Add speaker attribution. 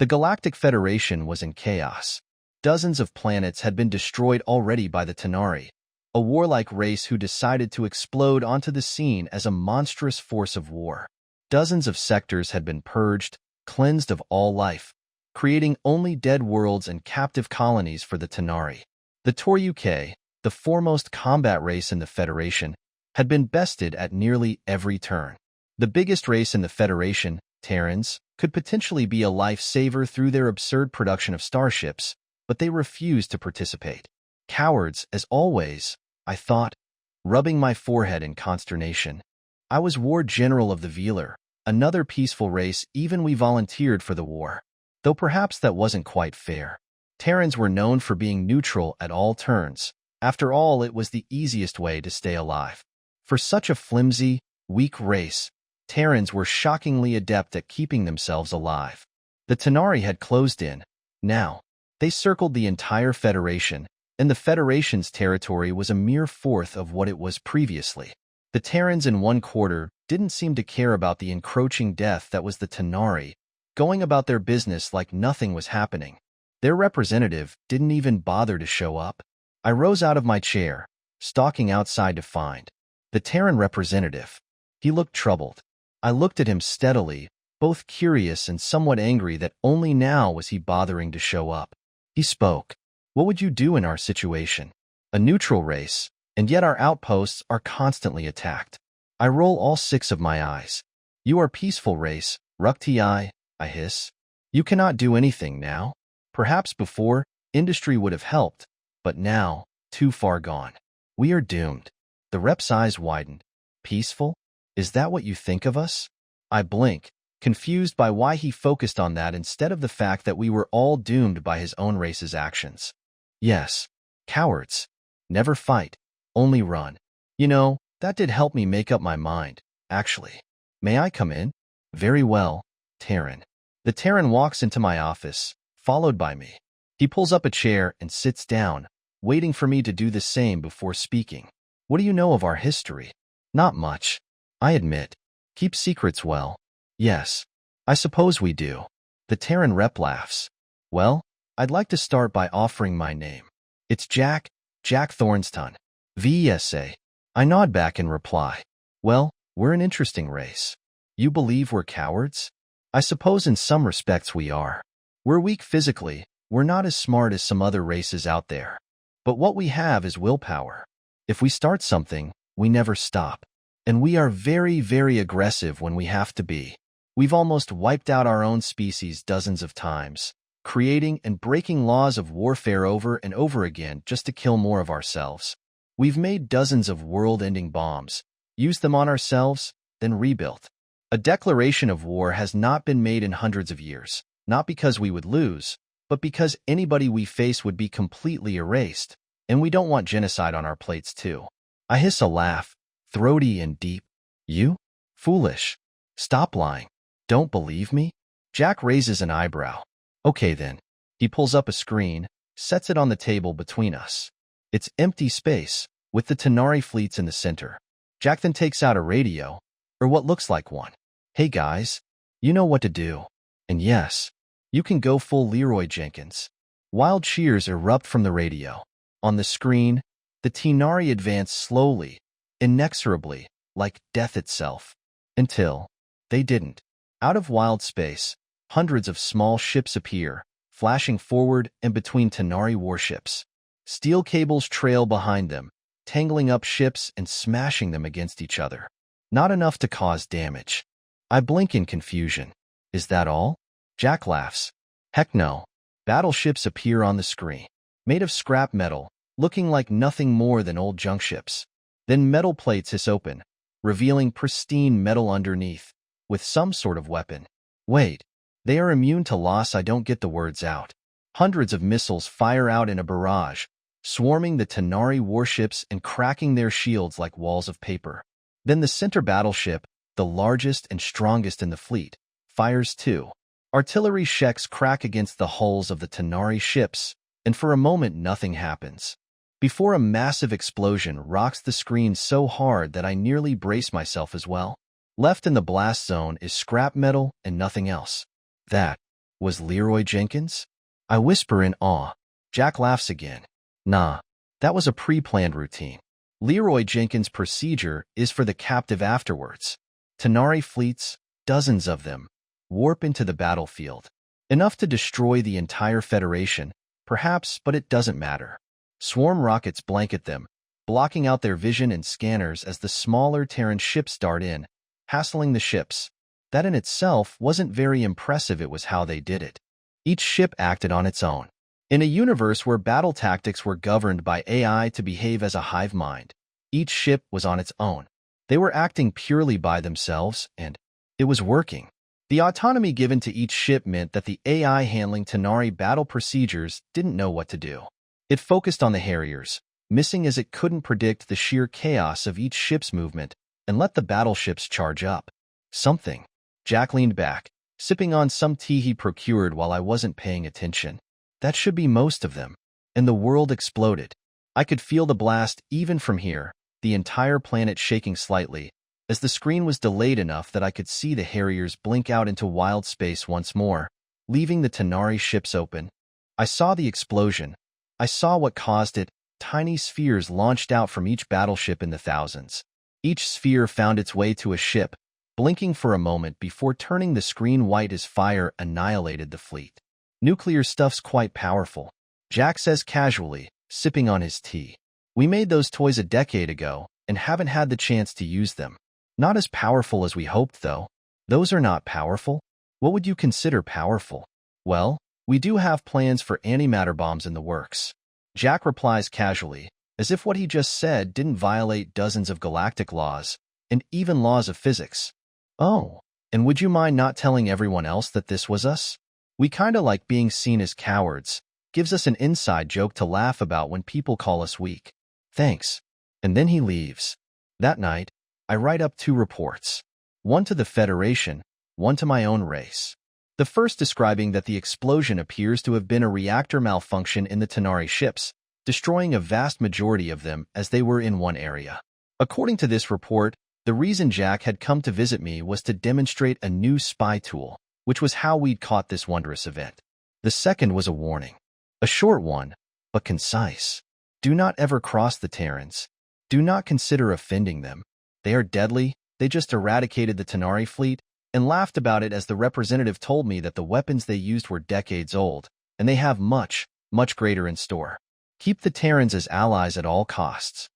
Speaker 1: The Galactic Federation was in chaos. Dozens of planets had been destroyed already by the Tenari, a warlike race who decided to explode onto the scene as a monstrous force of war. Dozens of sectors had been purged, cleansed of all life, creating only dead worlds and captive colonies for the Tenari. The Toryuke, the foremost combat race in the Federation, had been bested at nearly every turn. The biggest race in the Federation, Terrans, could potentially be a lifesaver through their absurd production of starships, but they refused to participate. Cowards, as always, I thought, rubbing my forehead in consternation. I was War General of the Velar, another peaceful race. Even we volunteered for the war. Though perhaps that wasn't quite fair. Terrans were known for being neutral at all turns. After all, it was the easiest way to stay alive. For such a flimsy, weak race, Terrans were shockingly adept at keeping themselves alive. The Tenari had closed in. Now, they circled the entire Federation, and the Federation's territory was a mere fourth of what it was previously. The Terrans in one quarter didn't seem to care about the encroaching death that was the Tenari, going about their business like nothing was happening. Their representative didn't even bother to show up. I rose out of my chair, stalking outside to find the Terran representative. He looked troubled. I looked at him steadily, both curious and somewhat angry that only now was he bothering to show up. He spoke. What would you do in our situation? A neutral race, and yet our outposts are constantly attacked. I roll all six of my eyes. You are peaceful race, Rukti, I hiss. You cannot do anything now. Perhaps before, industry would have helped, but now, too far gone. We are doomed. The rep's eyes widened. Peaceful? Is that what you think of us? I blink, confused by why he focused on that instead of the fact that we were all doomed by his own race's actions. Yes. Cowards. Never fight. Only run. You know, that did help me make up my mind, actually. May I come in? Very well, Terran. The Terran walks into my office, followed by me. He pulls up a chair and sits down, waiting for me to do the same before speaking. What do you know of our history? Not much. I admit. Keep secrets well. Yes. I suppose we do. The Terran rep laughs. Well, I'd like to start by offering my name. It's Jack Thornston. VSA. I nod back in reply. Well, we're an interesting race. You believe we're cowards? I suppose in some respects we are. We're weak physically. We're not as smart as some other races out there. But what we have is willpower. If we start something, we never stop. And we are very, very aggressive when we have to be. We've almost wiped out our own species dozens of times, creating and breaking laws of warfare over and over again just to kill more of ourselves. We've made dozens of world-ending bombs, used them on ourselves, then rebuilt. A declaration of war has not been made in hundreds of years, not because we would lose, but because anybody we face would be completely erased, and we don't want genocide on our plates too. I hiss a laugh, throaty and deep. You? Foolish. Stop lying. Don't believe me? Jack raises an eyebrow. Okay then. He pulls up a screen, sets it on the table between us. It's empty space, with the Tenari fleets in the center. Jack then takes out a radio, or what looks like one. Hey guys, you know what to do. And yes, you can go full Leroy Jenkins. Wild cheers erupt from the radio. On the screen, the Tenari advance slowly, inexorably, like death itself. Until they didn't. Out of wild space, hundreds of small ships appear, flashing forward and between Tenari warships. Steel cables trail behind them, tangling up ships and smashing them against each other. Not enough to cause damage. I blink in confusion. Is that all? Jack laughs. Heck no. Battleships appear on the screen, made of scrap metal, looking like nothing more than old junk ships. Then metal plates hiss open, revealing pristine metal underneath, with some sort of weapon. Wait, they are immune to loss. I don't get the words out. Hundreds of missiles fire out in a barrage, swarming the Tenari warships and cracking their shields like walls of paper. Then the center battleship, the largest and strongest in the fleet, fires too. Artillery sheks crack against the hulls of the Tenari ships, and for a moment nothing happens. Before a massive explosion rocks the screen so hard that I nearly brace myself as well. Left in the blast zone is scrap metal and nothing else. That Was Leroy Jenkins? I whisper in awe. Jack laughs again. Nah, that was a pre-planned routine. Leroy Jenkins' procedure is for the captive afterwards. Tanari fleets, dozens of them, warp into the battlefield. Enough to destroy the entire Federation, perhaps, but it doesn't matter. Swarm rockets blanket them, blocking out their vision and scanners as the smaller Terran ships dart in, hassling the ships. That in itself wasn't very impressive, it was how they did it. Each ship acted on its own. In a universe where battle tactics were governed by AI to behave as a hive mind, each ship was on its own. They were acting purely by themselves, and it was working. The autonomy given to each ship meant that the AI handling Tanari battle procedures didn't know what to do. It focused on the Harriers, missing as it couldn't predict the sheer chaos of each ship's movement, and let the battleships charge up. Something. Jack leaned back, sipping on some tea he procured while I wasn't paying attention. That should be most of them. And the world exploded. I could feel the blast even from here, the entire planet shaking slightly, as the screen was delayed enough that I could see the Harriers blink out into wild space once more, leaving the Tanari ships open. I saw the explosion. I saw what caused it. Tiny spheres launched out from each battleship in the thousands. Each sphere found its way to a ship, blinking for a moment before turning the screen white as fire annihilated the fleet. Nuclear stuff's quite powerful, Jack says casually, sipping on his tea. We made those toys a decade ago and haven't had the chance to use them. Not as powerful as we hoped, though. Those are not powerful? What would you consider powerful? Well, we do have plans for antimatter bombs in the works. Jack replies casually, as if what he just said didn't violate dozens of galactic laws, and even laws of physics. Oh, and would you mind not telling everyone else that this was us? We kinda like being seen as cowards. Gives us an inside joke to laugh about when people call us weak. Thanks. And then he leaves. That night, I write up 2 reports. One to the Federation, one to my own race. The first describing that the explosion appears to have been a reactor malfunction in the Tanari ships, destroying a vast majority of them as they were in one area. According to this report, the reason Jack had come to visit me was to demonstrate a new spy tool, which was how we'd caught this wondrous event. The second was a warning. A short one, but concise. Do not ever cross the Terrans. Do not consider offending them. They are deadly. They just eradicated the Tanari fleet and laughed about it as the representative told me that the weapons they used were decades old, and they have much, much greater in store. Keep the Terrans as allies at all costs.